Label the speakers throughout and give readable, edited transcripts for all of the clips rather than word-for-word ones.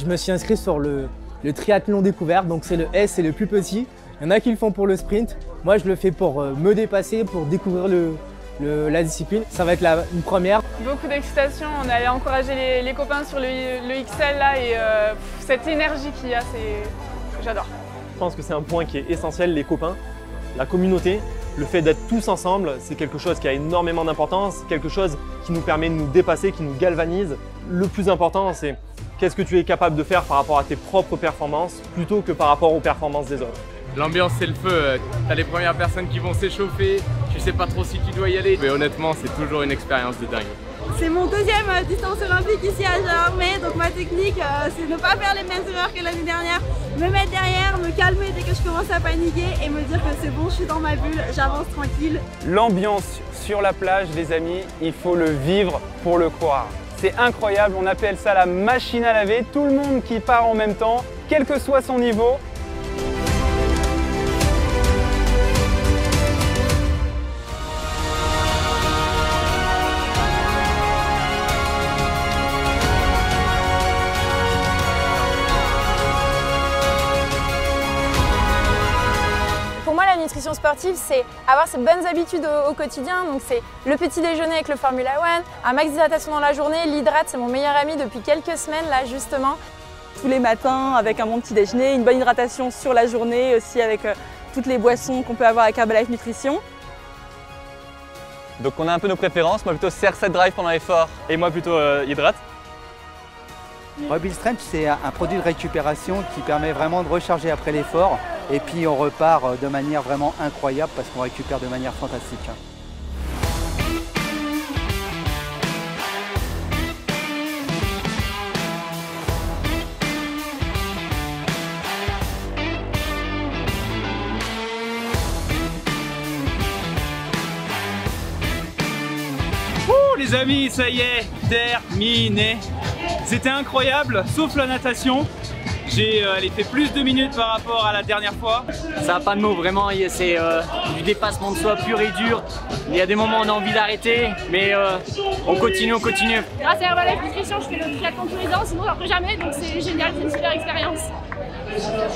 Speaker 1: Je me suis inscrit sur le triathlon découverte, donc c'est le S, c'est le plus petit. Il y en a qui le font pour le sprint. Moi, je le fais pour me dépasser, pour découvrir la discipline. Ça va être une première.
Speaker 2: Beaucoup d'excitation. On est allé encourager les copains sur le XL là et cette énergie qu'il y a, j'adore.
Speaker 3: Je pense que c'est un point qui est essentiel, les copains, la communauté. Le fait d'être tous ensemble, c'est quelque chose qui a énormément d'importance, quelque chose qui nous permet de nous dépasser, qui nous galvanise. Le plus important, c'est qu'est-ce que tu es capable de faire par rapport à tes propres performances plutôt que par rapport aux performances des autres.
Speaker 4: L'ambiance c'est le feu, t'as les premières personnes qui vont s'échauffer, tu sais pas trop si tu dois y aller, mais honnêtement c'est toujours une expérience de dingue.
Speaker 5: C'est mon deuxième distance olympique ici à Gérardmer, donc ma technique c'est ne pas faire les mêmes erreurs que l'année dernière, me mettre derrière, me calmer dès que je commence à paniquer et me dire que c'est bon, je suis dans ma bulle, j'avance tranquille.
Speaker 6: L'ambiance sur la plage les amis, il faut le vivre pour le croire. C'est incroyable, on appelle ça la machine à laver, tout le monde qui part en même temps, quel que soit son niveau.
Speaker 7: Pour moi, la nutrition sportive, c'est avoir ces bonnes habitudes au quotidien. Donc c'est le petit déjeuner avec le Formula One, un max d'hydratation dans la journée. L'hydrate, c'est mon meilleur ami depuis quelques semaines, là, justement.
Speaker 5: Tous les matins avec un bon petit déjeuner, une bonne hydratation sur la journée, aussi avec toutes les boissons qu'on peut avoir avec Herbalife Nutrition.
Speaker 6: Donc on a un peu nos préférences, moi plutôt CR7 Drive pendant l'effort et moi plutôt hydrate.
Speaker 8: Build Strength, c'est un produit de récupération qui permet vraiment de recharger après l'effort et puis on repart de manière vraiment incroyable parce qu'on récupère de manière fantastique.
Speaker 9: Les amis, ça y est, terminé. C'était incroyable, sauf la natation. J'ai fait plus de minutes par rapport à la dernière fois.
Speaker 10: Ça n'a pas de mots, vraiment, c'est du dépassement de soi pur et dur. Il y a des moments où on a envie d'arrêter, mais on continue, on continue.
Speaker 11: Grâce à Herbalife Nutrition, je fais le triathlon tous les ans, sinon j'en ferai jamais, donc c'est génial, c'est une super expérience.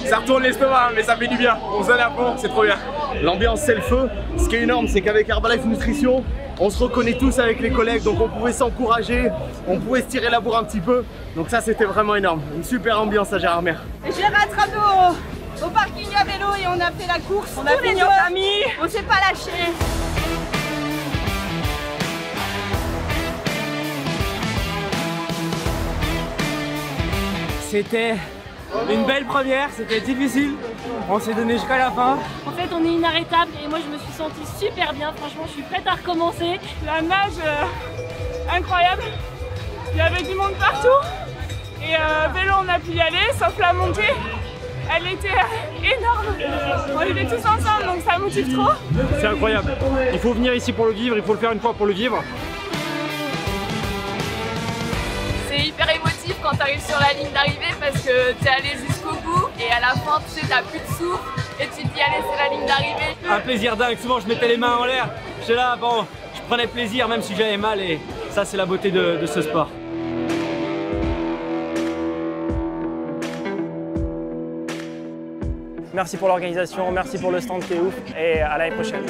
Speaker 4: Ça retourne l'estomac, mais ça fait du bien, on se donne à fond, c'est trop bien.
Speaker 12: L'ambiance c'est le feu, ce qui est énorme c'est qu'avec Herbalife Nutrition, on se reconnaît tous avec les collègues, donc on pouvait s'encourager, on pouvait se tirer la bourre un petit peu, donc ça c'était vraiment énorme, une super ambiance à Gérardmer.
Speaker 5: Je l'ai rattrapé au parking à vélo et on a fait la course, on a fait nos amis, on s'est pas lâché.
Speaker 1: C'était une belle première, c'était difficile. On s'est donné jusqu'à la fin.
Speaker 11: En fait, on est inarrêtable et moi je me suis sentie super bien. Franchement, je suis prête à recommencer.
Speaker 2: La nage, incroyable. Il y avait du monde partout. Et vélo, on a pu y aller, sauf la montée. Elle était énorme. On était tous ensemble, donc ça motive trop.
Speaker 3: C'est incroyable. Il faut venir ici pour le vivre, il faut le faire une fois pour le vivre.
Speaker 2: C'est hyper émotif quand tu arrives sur la ligne d'arrivée parce que tu es allé jusqu'au bout et à la fin tu sais t'as plus de souffle et tu te dis allez c'est la ligne d'arrivée.
Speaker 1: Un plaisir dingue, souvent je mettais les mains en l'air, j'étais là, bon, je prenais plaisir même si j'avais mal et ça c'est la beauté de ce sport.
Speaker 3: Merci pour l'organisation, merci pour le stand qui est ouf et à l'année prochaine.